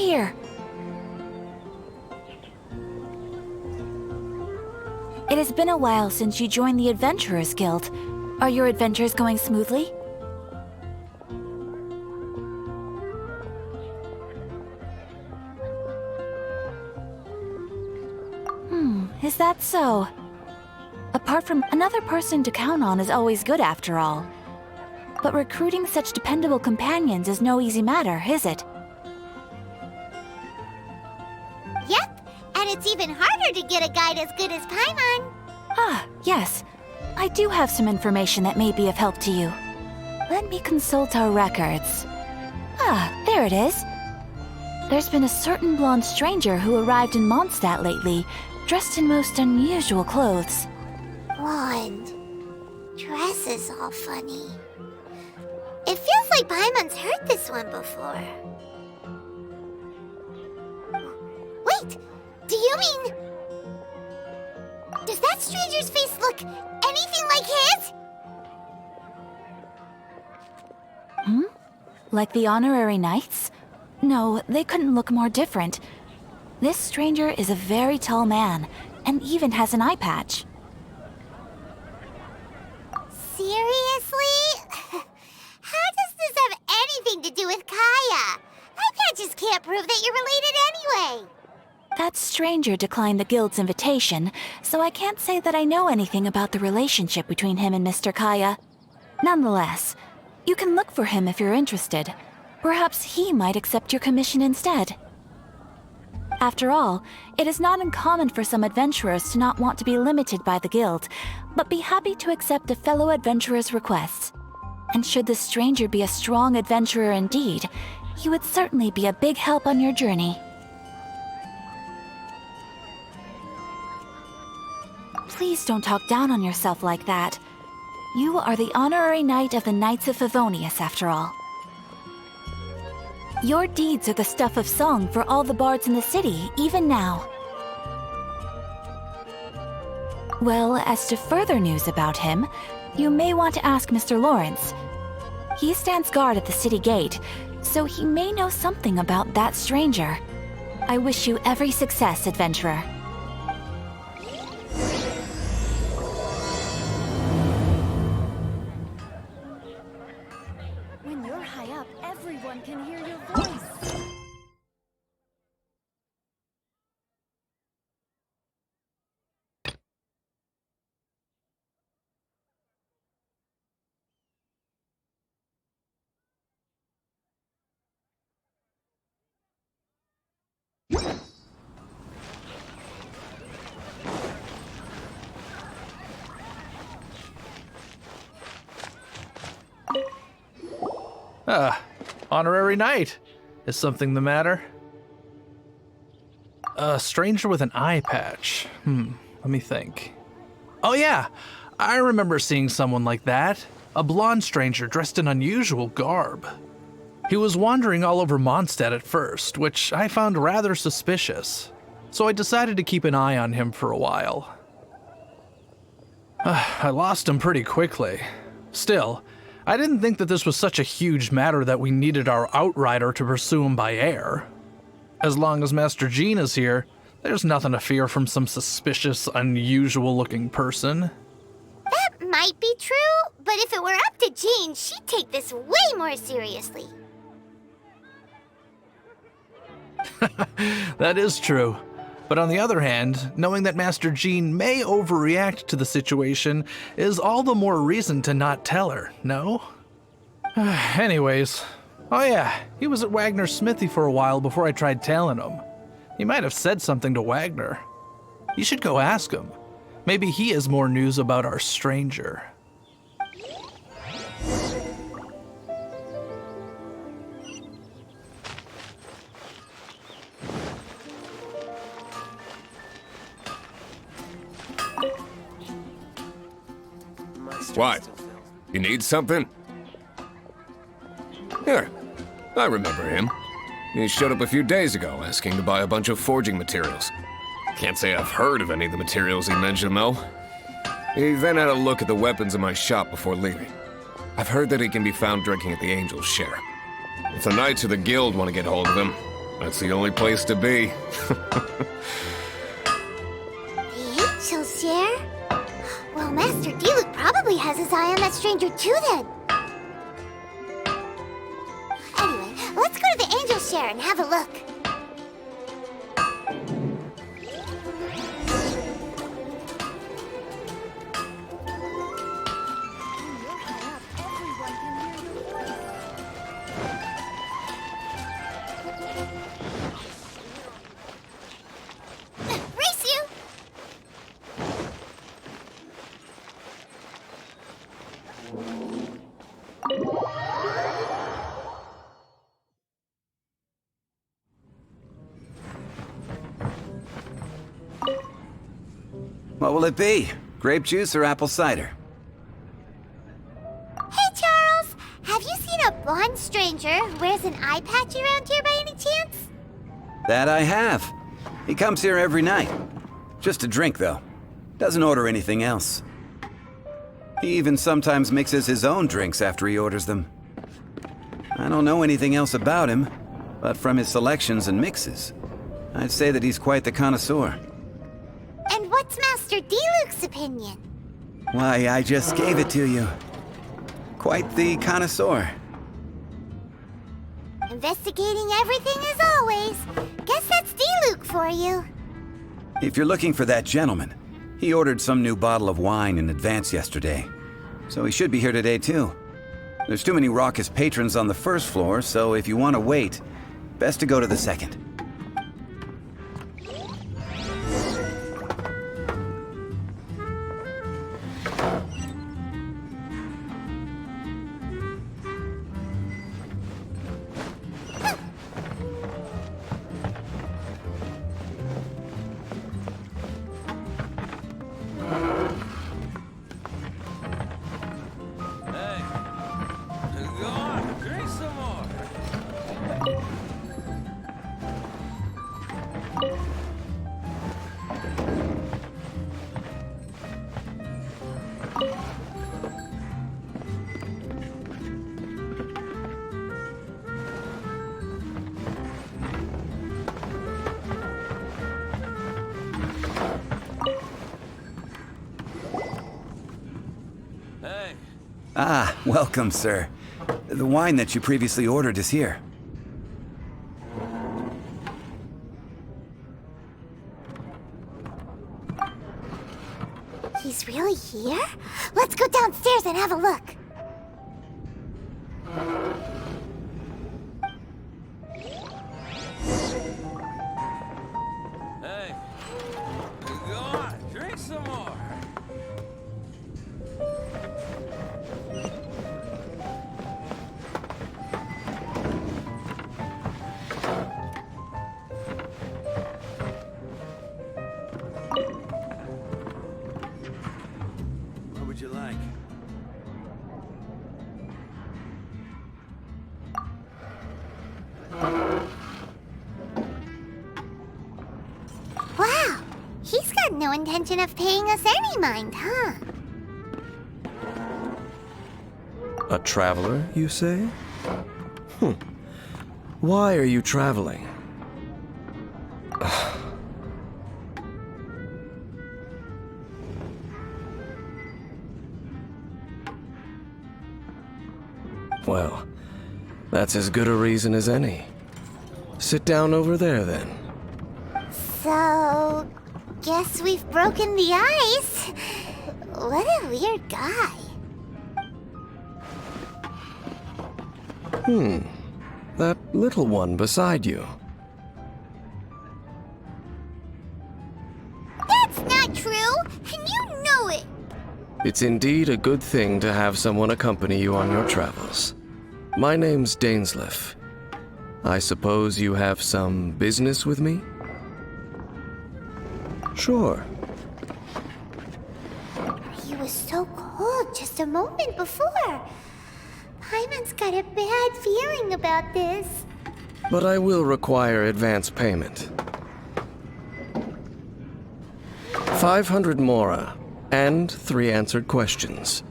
here. It has been a while since you joined the Adventurers Guild. Are your adventures going smoothly? Is that so? Apart from another person to count on is always good after all. But recruiting such dependable companions is no easy matter, is it? Yep, and it's even harder to get a guide as good as Paimon. Ah, yes. I do have some information that may be of help to you. Let me consult our records. Ah, there it is. There's been a certain blonde stranger who arrived in Mondstadt lately, dressed in most unusual clothes. Blonde. Dresses all funny. It feels like Paimon's heard this one before. Wait, do you mean... Does that stranger's face look anything like his? Like the honorary knights? No, they couldn't look more different. This stranger is a very tall man, and even has an eye patch. Seriously? How does this have anything to do with Kaya? Eye patches can't prove that you're related anyway. That stranger declined the guild's invitation, so I can't say that I know anything about the relationship between him and Mr. Kaya. Nonetheless, you can look for him if you're interested. Perhaps he might accept your commission instead. After all, it is not uncommon for some adventurers to not want to be limited by the guild, but be happy to accept a fellow adventurer's requests. And should the stranger be a strong adventurer indeed, he would certainly be a big help on your journey. Please don't talk down on yourself like that. You are the honorary knight of the Knights of Favonius, after all. Your deeds are the stuff of song for all the bards in the city, even now. Well, as to further news about him, you may want to ask Mr. Lawrence. He stands guard at the city gate, so he may know something about that stranger. I wish you every success, adventurer. When you're high up, everyone can hear your voice. Honorary knight. Is something the matter? A stranger with an eye patch. Let me think. Oh yeah, I remember seeing someone like that. A blonde stranger dressed in unusual garb. He was wandering all over Mondstadt at first, which I found rather suspicious. So I decided to keep an eye on him for a while. I lost him pretty quickly. Still, I didn't think that this was such a huge matter that we needed our outrider to pursue him by air. As long as Master Jean is here, there's nothing to fear from some suspicious, unusual-looking person. That might be true, but if it were up to Jean, she'd take this way more seriously. That is true. But on the other hand, knowing that Master Jean may overreact to the situation is all the more reason to not tell her, no? Anyways, oh yeah, he was at Wagner's smithy for a while before I tried tailing him. He might have said something to Wagner. You should go ask him. Maybe he has more news about our stranger. What? You need something? Here, I remember him. He showed up a few days ago asking to buy a bunch of forging materials. Can't say I've heard of any of the materials he mentioned, though. He then had a look at the weapons in my shop before leaving. I've heard that he can be found drinking at the Angel's Share. If the Knights or the Guild want to get hold of him, That's the only place to be. The angels share? Well, Master Diluc probably has his eye on that stranger too then. Anyway, let's go to the angel share and have a look. Race you! What will it be? Grape juice or apple cider? Hey, Charles! Have you seen a blonde stranger who wears an eye patch around here by any chance? That I have. He comes here every night. Just a drink, though. Doesn't order anything else. He even sometimes mixes his own drinks after he orders them. I don't know anything else about him, but from his selections and mixes, I'd say that he's quite the connoisseur. And what's Master Diluc's opinion? Why, I just gave it to you. Quite the connoisseur. Investigating everything as always. Guess that's Diluc for you. If you're looking for that gentleman, he ordered some new bottle of wine in advance yesterday, so he should be here today too. There's too many raucous patrons on the first floor, so if you want to wait, best to go to the second. Ah, welcome, sir. The wine that you previously ordered is here. He's really here? Let's go downstairs and have a look. Hey, go on, drink some more. What would you like? Wow, he's got no intention of paying us any mind, huh? A traveler, you say? Why are you traveling? Well, that's as good a reason as any. Sit down over there, then. So, guess we've broken the ice. What a weird guy. That little one beside you. That's not true, and you know it. It's indeed a good thing to have someone accompany you on your travels. My name's Dainsleif. I suppose you have some business with me? Sure. He was so cold just a moment before. Paimon's got a bad feeling about this. But I will require advance payment. 500 mora, and 3 answered questions.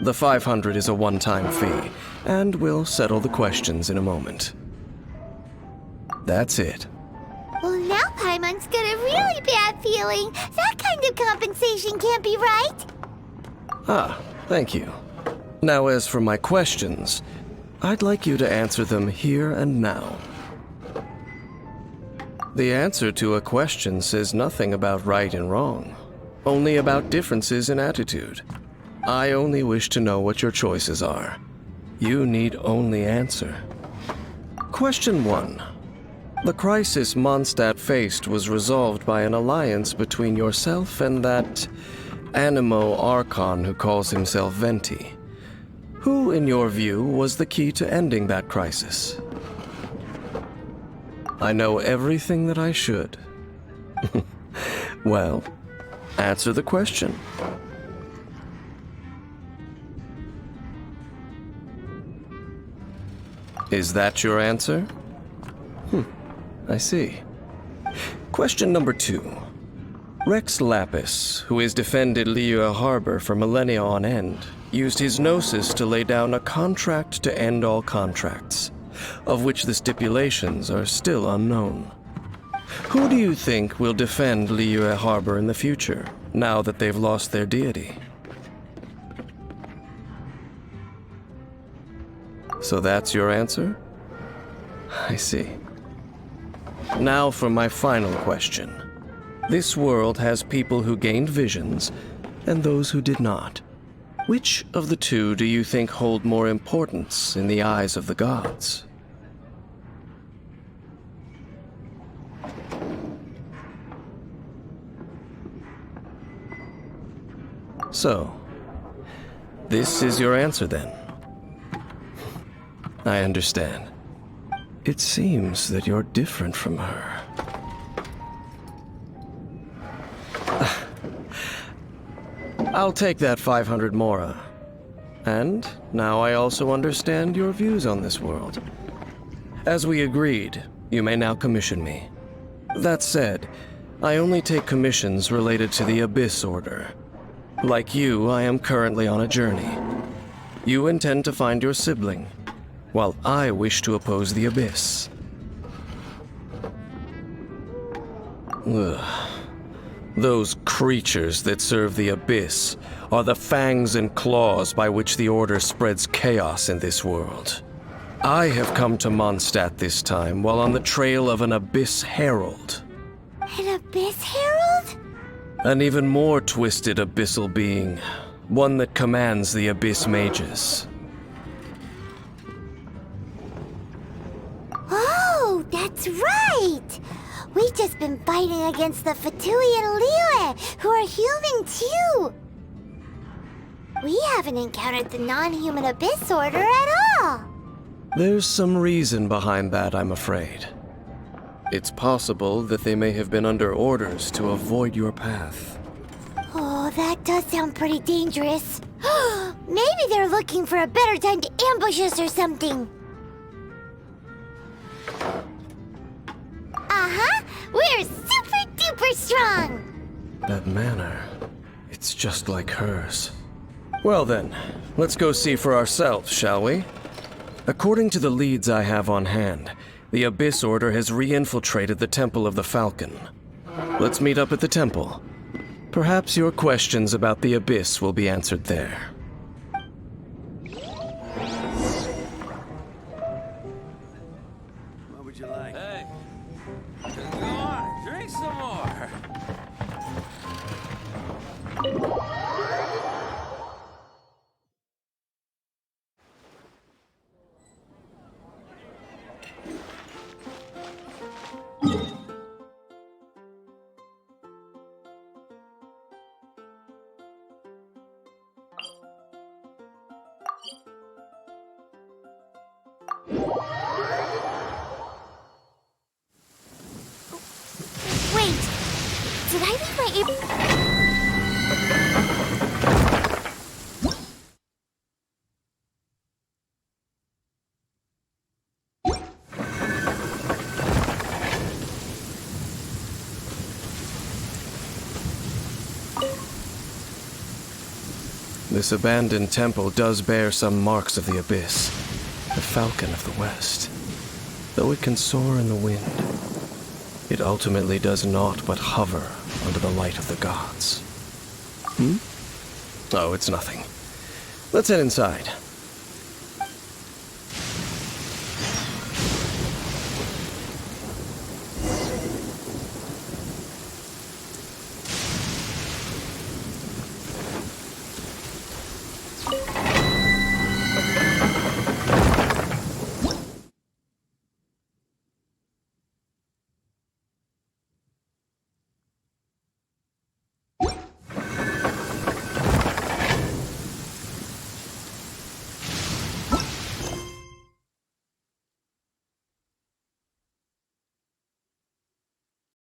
The 500 is a one-time fee, and we'll settle the questions in a moment. That's it. Well, now Paimon's got a really bad feeling. That kind of compensation can't be right. Ah, thank you. Now, as for my questions, I'd like you to answer them here and now. The answer to a question says nothing about right and wrong, only about differences in attitude. I only wish to know what your choices are. You need only answer. Question 1. The crisis Mondstadt faced was resolved by an alliance between yourself and that Animo Archon who calls himself Venti. Who, in your view, was the key to ending that crisis? I know everything that I should. Well, answer the question. Is that your answer? I see. Question number 2. Rex Lapis, who has defended Liyue Harbor for millennia on end, used his gnosis to lay down a contract to end all contracts, of which the stipulations are still unknown. Who do you think will defend Liyue Harbor in the future, now that they've lost their deity? So that's your answer? I see. Now for my final question. This world has people who gained visions, and those who did not. Which of the two do you think hold more importance in the eyes of the gods? So, this is your answer then? I understand. It seems that you're different from her. I'll take that 500 mora. And now I also understand your views on this world. As we agreed, you may now commission me. That said, I only take commissions related to the Abyss Order. Like you, I am currently on a journey. You intend to find your sibling, while I wish to oppose the Abyss. Ugh. Those creatures that serve the Abyss are the fangs and claws by which the Order spreads chaos in this world. I have come to Mondstadt this time while on the trail of an Abyss Herald. An Abyss Herald? An even more twisted abyssal being, one that commands the Abyss Mages. Oh, that's right! We've just been fighting against the Fatui and Liyue, who are human too! We haven't encountered the non-human Abyss Order at all! There's some reason behind that, I'm afraid. It's possible that they may have been under orders to avoid your path. Oh, that does sound pretty dangerous. Maybe they're looking for a better time to ambush us or something. Uh-huh! We're super duper strong! That manner, it's just like hers. Well then, let's go see for ourselves, shall we? According to the leads I have on hand, the Abyss Order has re-infiltrated the Temple of the Falcon. Let's meet up at the temple. Perhaps your questions about the Abyss will be answered there. What would you like? Hey, go on, drink some more. Wait, did I leave my This abandoned temple does bear some marks of the Abyss, the Falcon of the West. Though it can soar in the wind, it ultimately does naught but hover under the light of the gods. Oh, it's nothing. Let's head inside.